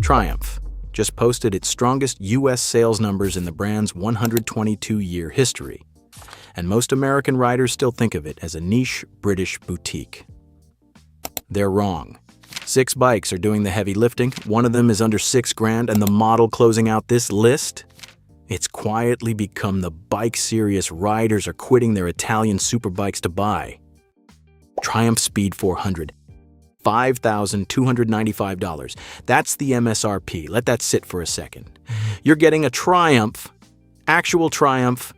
Triumph just posted its strongest U.S. sales numbers in the brand's 122-year history, and most American riders still think of it as a niche British boutique. They're wrong. 6 bikes are doing the heavy lifting. One of them is under $6,000, and the model closing out this list? It's quietly become the bike serious riders are quitting their Italian superbikes to buy. Triumph Speed 400. $5,295. That's the MSRP. Let that sit for a second. You're getting a Triumph, actual Triumph,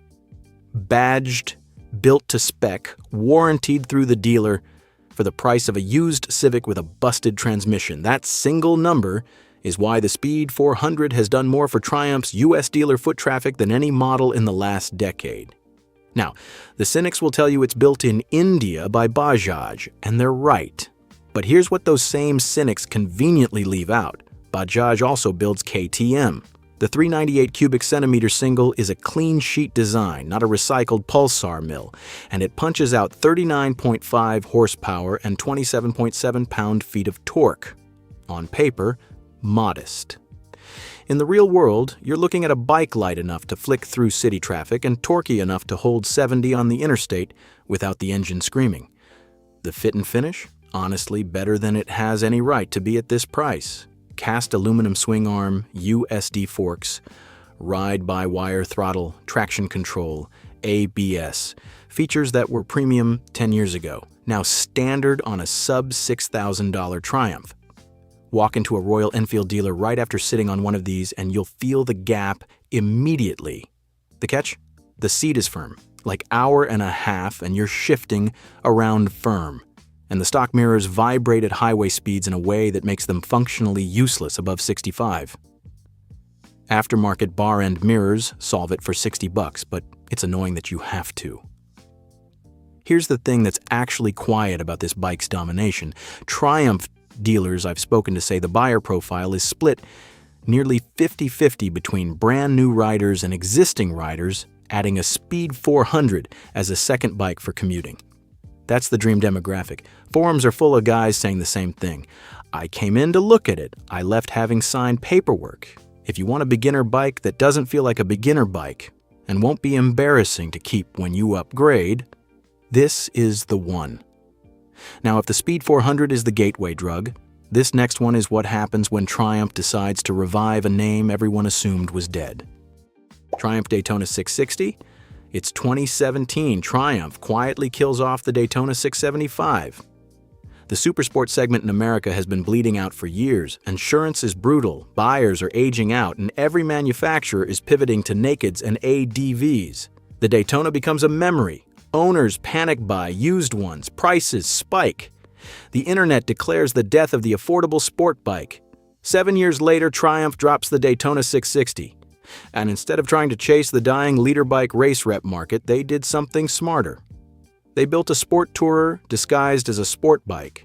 badged, built to spec, warrantied through the dealer for the price of a used Civic with a busted transmission. That single number is why the Speed 400 has done more for Triumph's U.S. dealer foot traffic than any model in the last decade. Now, the cynics will tell you it's built in India by Bajaj, and they're right. But here's what those same cynics conveniently leave out. Bajaj also builds KTM. The 398 cubic centimeter single is a clean sheet design, not a recycled pulsar mill, and it punches out 39.5 horsepower and 27.7 pound-feet of torque. On paper, modest. In the real world, you're looking at a bike light enough to flick through city traffic and torquey enough to hold 70 on the interstate without the engine screaming. The fit and finish? Honestly, better than it has any right to be at this price. Cast aluminum swing arm, USD forks, ride-by-wire throttle, traction control, ABS. Features that were premium 10 years ago, now standard on a sub-$6,000 Triumph. Walk into a Royal Enfield dealer right after sitting on one of these and you'll feel the gap immediately. The catch? The seat is firm, like hour and a half, and you're shifting around firm. And the stock mirrors vibrate at highway speeds in a way that makes them functionally useless above 65. Aftermarket bar-end mirrors solve it for $60, but it's annoying that you have to. Here's the thing that's actually quiet about this bike's domination. Triumph dealers I've spoken to say the buyer profile is split nearly 50-50 between brand new riders and existing riders, adding a Speed 400 as a second bike for commuting. That's the dream demographic. Forums are full of guys saying the same thing. I came in to look at it. I left having signed paperwork. If you want a beginner bike that doesn't feel like a beginner bike and won't be embarrassing to keep when you upgrade, this is the one. Now, if the Speed 400 is the gateway drug, this next one is what happens when Triumph decides to revive a name everyone assumed was dead. Triumph Daytona 660? Its 2017 Triumph quietly kills off the Daytona 675. The supersport segment in America has been bleeding out for years. Insurance is brutal, buyers are aging out, and every manufacturer is pivoting to nakeds and ADVs. The Daytona becomes a memory. Owners panic buy used ones, prices spike. The internet declares the death of the affordable sport bike. 7 years later, Triumph drops the Daytona 660. And instead of trying to chase the dying leader bike race rep market, they did something smarter. They built a sport tourer disguised as a sport bike.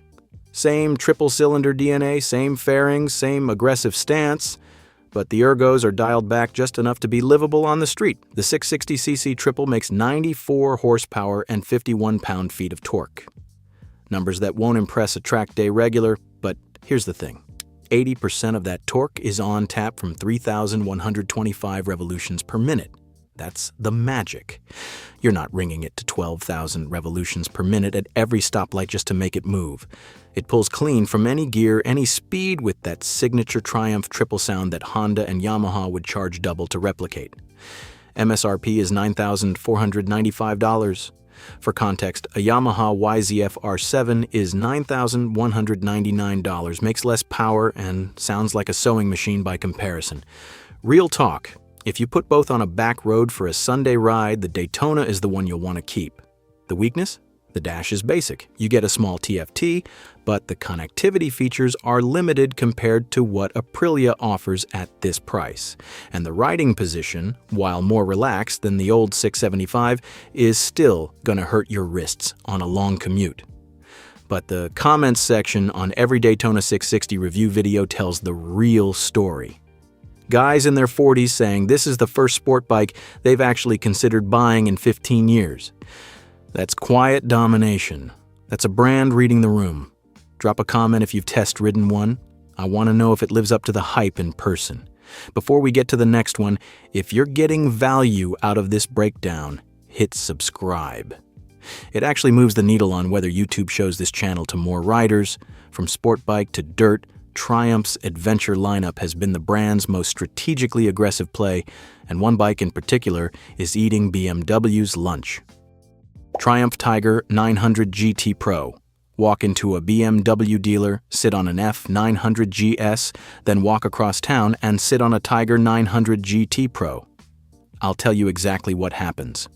Same triple-cylinder DNA, same fairings, same aggressive stance, but the ergos are dialed back just enough to be livable on the street. The 660cc triple makes 94 horsepower and 51 pound-feet of torque. Numbers that won't impress a track day regular, but here's the thing. 80% of that torque is on tap from 3,125 revolutions per minute. That's the magic. You're not ringing it to 12,000 revolutions per minute at every stoplight just to make it move. It pulls clean from any gear, any speed with that signature Triumph triple sound that Honda and Yamaha would charge double to replicate. MSRP is $9,495. For context, a Yamaha YZF R7 is $9,199, makes less power, and sounds like a sewing machine by comparison. Real talk, if you put both on a back road for a Sunday ride, the Daytona is the one you'll want to keep. The weakness? The dash is basic. You get a small TFT, but the connectivity features are limited compared to what Aprilia offers at this price. And the riding position, while more relaxed than the old 675, is still going to hurt your wrists on a long commute. But the comments section on every Daytona 660 review video tells the real story. Guys in their 40s saying this is the first sport bike they've actually considered buying in 15 years. That's quiet domination. That's a brand reading the room. Drop a comment if you've test-ridden one. I want to know if it lives up to the hype in person. Before we get to the next one, if you're getting value out of this breakdown, hit subscribe. It actually moves the needle on whether YouTube shows this channel to more riders. From sport bike to dirt, Triumph's adventure lineup has been the brand's most strategically aggressive play, and one bike in particular is eating BMW's lunch. Triumph Tiger 900 GT Pro. Walk into a BMW dealer, sit on an F900 GS, then walk across town and sit on a Tiger 900 GT Pro. I'll tell you exactly what happens.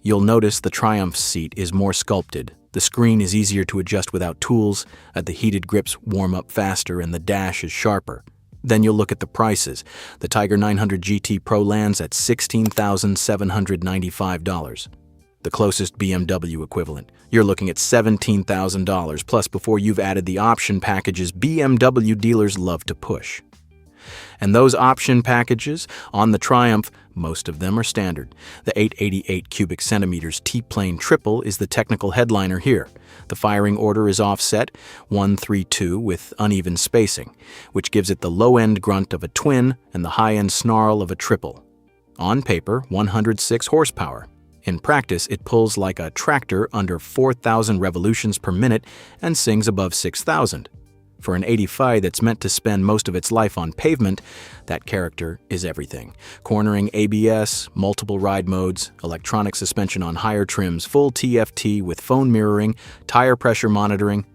You'll notice the Triumph seat is more sculpted, the screen is easier to adjust without tools, the heated grips warm up faster, and the dash is sharper. Then you'll look at the prices. The Tiger 900 GT Pro lands at $16,795. The closest BMW equivalent. You're looking at $17,000, plus before you've added the option packages BMW dealers love to push. And those option packages on the Triumph, most of them are standard. The 888 cubic centimeters T-plane triple is the technical headliner here. The firing order is offset, 1-3-2 with uneven spacing, which gives it the low-end grunt of a twin and the high-end snarl of a triple. On paper, 106 horsepower. In practice, it pulls like a tractor under 4,000 revolutions per minute and sings above 6,000. For an 85 that's meant to spend most of its life on pavement, that character is everything. Cornering ABS, multiple ride modes, electronic suspension on higher trims, full TFT with phone mirroring, tire pressure monitoring.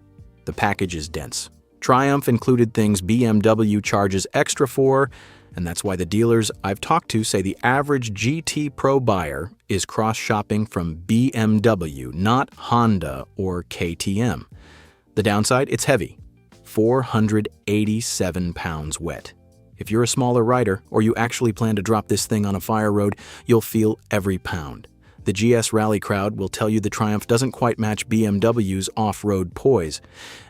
The package is dense. Triumph included things BMW charges extra for, and that's why the dealers I've talked to say the average GT Pro buyer is cross-shopping from BMW, not Honda or KTM. The downside, it's heavy. 487 pounds wet. If you're a smaller rider, or you actually plan to drop this thing on a fire road, you'll feel every pound. The GS rally crowd will tell you the Triumph doesn't quite match BMW's off-road poise,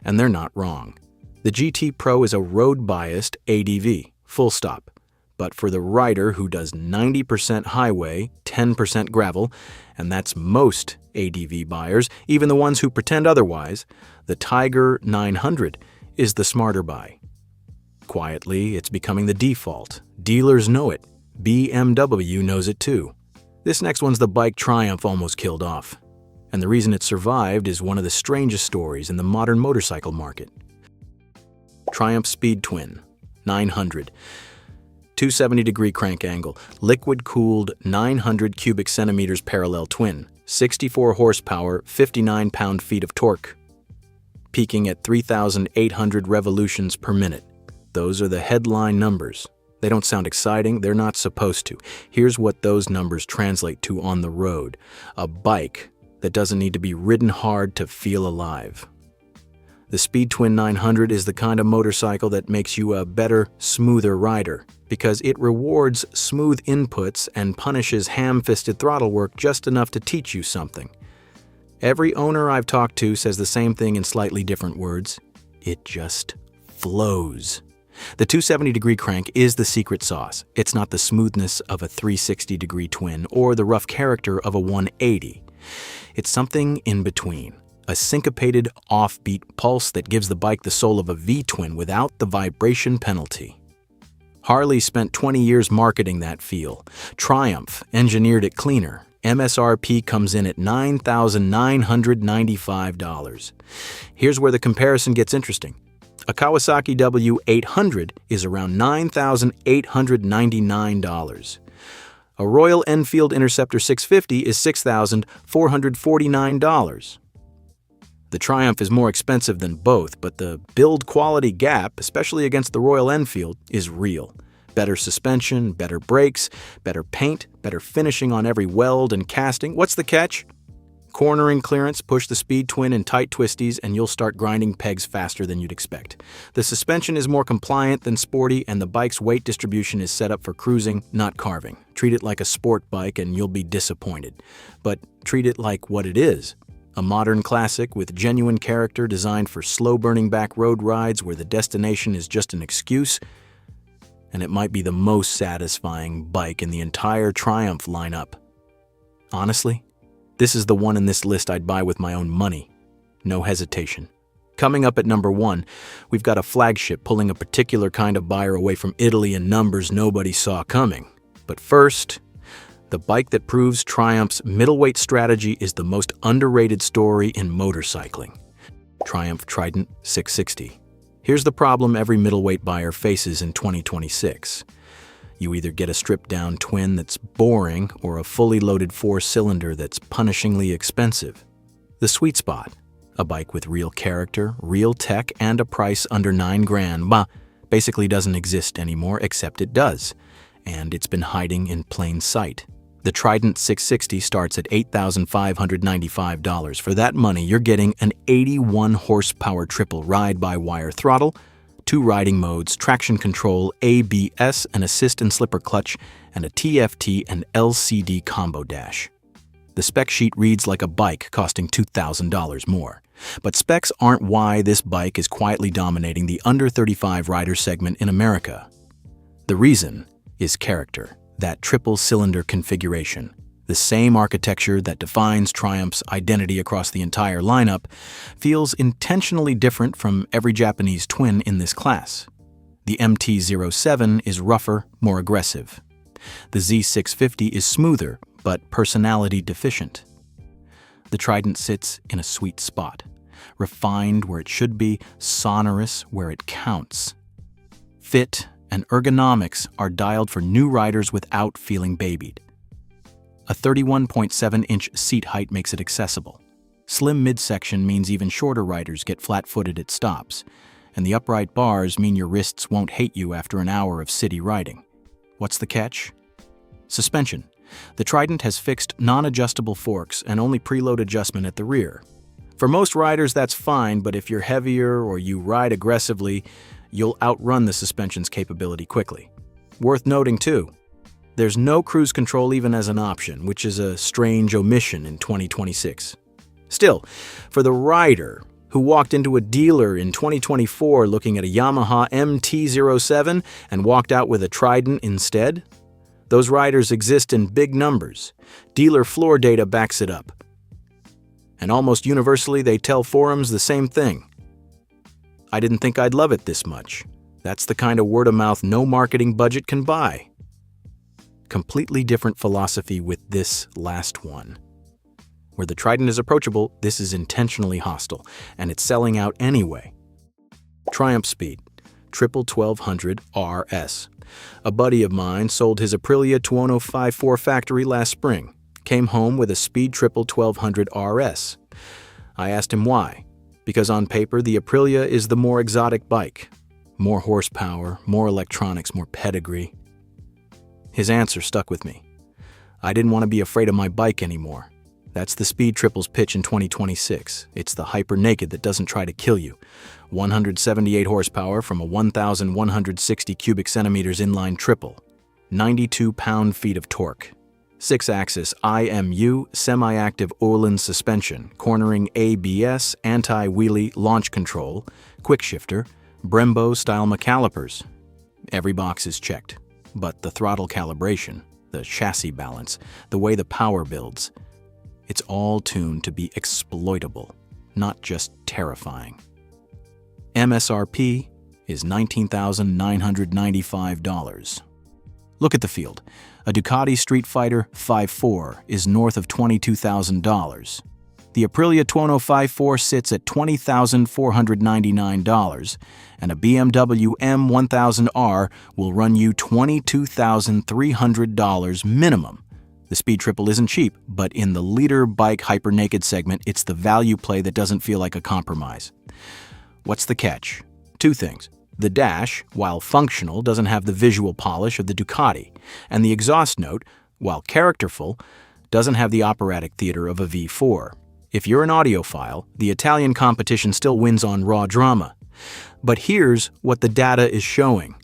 and they're not wrong. The GT Pro is a road-biased ADV, full stop. But for the rider who does 90% highway, 10% gravel, and that's most ADV buyers, even the ones who pretend otherwise, the Tiger 900 is the smarter buy. Quietly, it's becoming the default. Dealers know it. BMW knows it too. This next one's the bike Triumph almost killed off. And the reason it survived is one of the strangest stories in the modern motorcycle market. Triumph Speed Twin 900. 270-degree crank angle, liquid-cooled 900 cubic centimeters parallel twin, 64 horsepower, 59 pound-feet of torque, peaking at 3,800 revolutions per minute. Those are the headline numbers. They don't sound exciting, they're not supposed to. Here's what those numbers translate to on the road. A bike that doesn't need to be ridden hard to feel alive. The Speed Twin 900 is the kind of motorcycle that makes you a better, smoother rider, because it rewards smooth inputs and punishes ham-fisted throttle work just enough to teach you something. Every owner I've talked to says the same thing in slightly different words. It just flows. The 270-degree crank is the secret sauce. It's not the smoothness of a 360-degree twin or the rough character of a 180. It's something in between. A syncopated, offbeat pulse that gives the bike the soul of a V-twin without the vibration penalty. Harley spent 20 years marketing that feel. Triumph engineered it cleaner. MSRP comes in at $9,995. Here's where the comparison gets interesting. A Kawasaki W800 is around $9,899. A Royal Enfield Interceptor 650 is $6,449. The Triumph is more expensive than both, but the build-quality gap, especially against the Royal Enfield, is real. Better suspension, better brakes, better paint, better finishing on every weld and casting. What's the catch? Cornering clearance, push the Speed Twin in tight twisties, and you'll start grinding pegs faster than you'd expect. The suspension is more compliant than sporty, and the bike's weight distribution is set up for cruising, not carving. Treat it like a sport bike and you'll be disappointed. But treat it like what it is. A modern classic with genuine character designed for slow-burning back road rides where the destination is just an excuse, and it might be the most satisfying bike in the entire Triumph lineup. Honestly, this is the one in this list I'd buy with my own money. No hesitation. Coming up at number 1, we've got a flagship pulling a particular kind of buyer away from Italy in numbers nobody saw coming. But first, the bike that proves Triumph's middleweight strategy is the most underrated story in motorcycling. Triumph Trident 660. Here's the problem every middleweight buyer faces in 2026. You either get a stripped-down twin that's boring or a fully loaded 4-cylinder that's punishingly expensive. The sweet spot, a bike with real character, real tech, and a price under $9,000, basically doesn't exist anymore, except it does. And it's been hiding in plain sight. The Trident 660 starts at $8,595. For that money, you're getting an 81-horsepower triple ride-by-wire throttle, 2 riding modes, traction control, ABS, an assist and slipper clutch, and a TFT and LCD combo dash. The spec sheet reads like a bike costing $2,000 more. But specs aren't why this bike is quietly dominating the under 35 rider segment in America. The reason is character, that triple-cylinder configuration. The same architecture that defines Triumph's identity across the entire lineup feels intentionally different from every Japanese twin in this class. The MT-07 is rougher, more aggressive. The Z650 is smoother, but personality deficient. The Trident sits in a sweet spot, refined where it should be, sonorous where it counts. Fit and ergonomics are dialed for new riders without feeling babied. A 31.7-inch seat height makes it accessible. Slim midsection means even shorter riders get flat-footed at stops, and the upright bars mean your wrists won't hate you after an hour of city riding. What's the catch? Suspension. The Trident has fixed non-adjustable forks and only preload adjustment at the rear. For most riders, that's fine, but if you're heavier or you ride aggressively, you'll outrun the suspension's capability quickly. Worth noting, too, there's no cruise control even as an option, which is a strange omission in 2026. Still, for the rider who walked into a dealer in 2024 looking at a Yamaha MT-07 and walked out with a Trident instead, those riders exist in big numbers. Dealer floor data backs it up. And almost universally, they tell forums the same thing. I didn't think I'd love it this much. That's the kind of word-of-mouth no marketing budget can buy. Completely different philosophy with this last one. Where the Trident is approachable, this is intentionally hostile, and it's selling out anyway. Triumph Speed, 1200 RS. A buddy of mine sold his Aprilia Tuono 5.4 factory last spring, came home with a Speed 1200 RS. I asked him why. Because on paper, the Aprilia is the more exotic bike. More horsepower, more electronics, more pedigree. His answer stuck with me. I didn't want to be afraid of my bike anymore. That's the Speed Triple's pitch in 2026. It's the hyper-naked that doesn't try to kill you. 178 horsepower from a 1,160 cubic centimeters inline triple. 92 pound-feet of torque. 6-axis IMU semi-active Öhlins suspension, cornering ABS, anti-wheelie launch control, quick shifter, Brembo-style McCalipers. Every box is checked. But the throttle calibration, the chassis balance, the way the power builds, it's all tuned to be exploitable, not just terrifying. MSRP is $19,995. Look at the field. A Ducati Streetfighter 5.4 is north of $22,000. The Aprilia Tuono 5.4 sits at $20,499, and a BMW M1000R will run you $22,300 minimum. The Speed Triple isn't cheap, but in the leader bike hyper-naked segment, it's the value play that doesn't feel like a compromise. What's the catch? 2 things. The dash, while functional, doesn't have the visual polish of the Ducati, and the exhaust note, while characterful, doesn't have the operatic theater of a V4. If you're an audiophile, the Italian competition still wins on raw drama. But here's what the data is showing.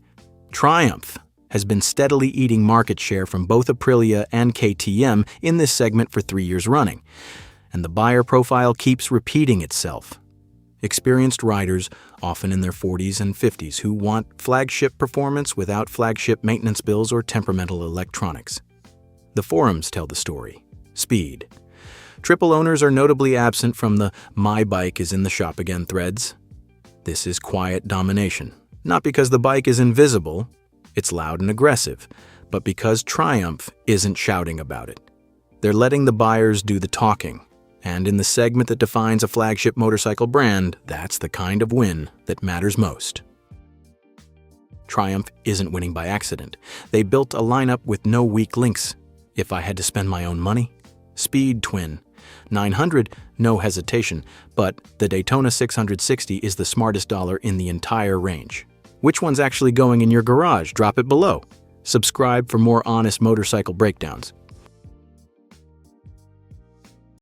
Triumph has been steadily eating market share from both Aprilia and KTM in this segment for 3 years running, and the buyer profile keeps repeating itself. Experienced riders, often in their 40s and 50s, who want flagship performance without flagship maintenance bills or temperamental electronics. The forums tell the story. Speed. Triple owners are notably absent from the "my bike is in the shop again" threads. This is quiet domination. Not because the bike is invisible, it's loud and aggressive, but because Triumph isn't shouting about it. They're letting the buyers do the talking. And in the segment that defines a flagship motorcycle brand, that's the kind of win that matters most. Triumph isn't winning by accident. They built a lineup with no weak links. If I had to spend my own money, Speed Twin. 900, no hesitation, but the Daytona 660 is the smartest dollar in the entire range. Which one's actually going in your garage? Drop it below. Subscribe for more honest motorcycle breakdowns.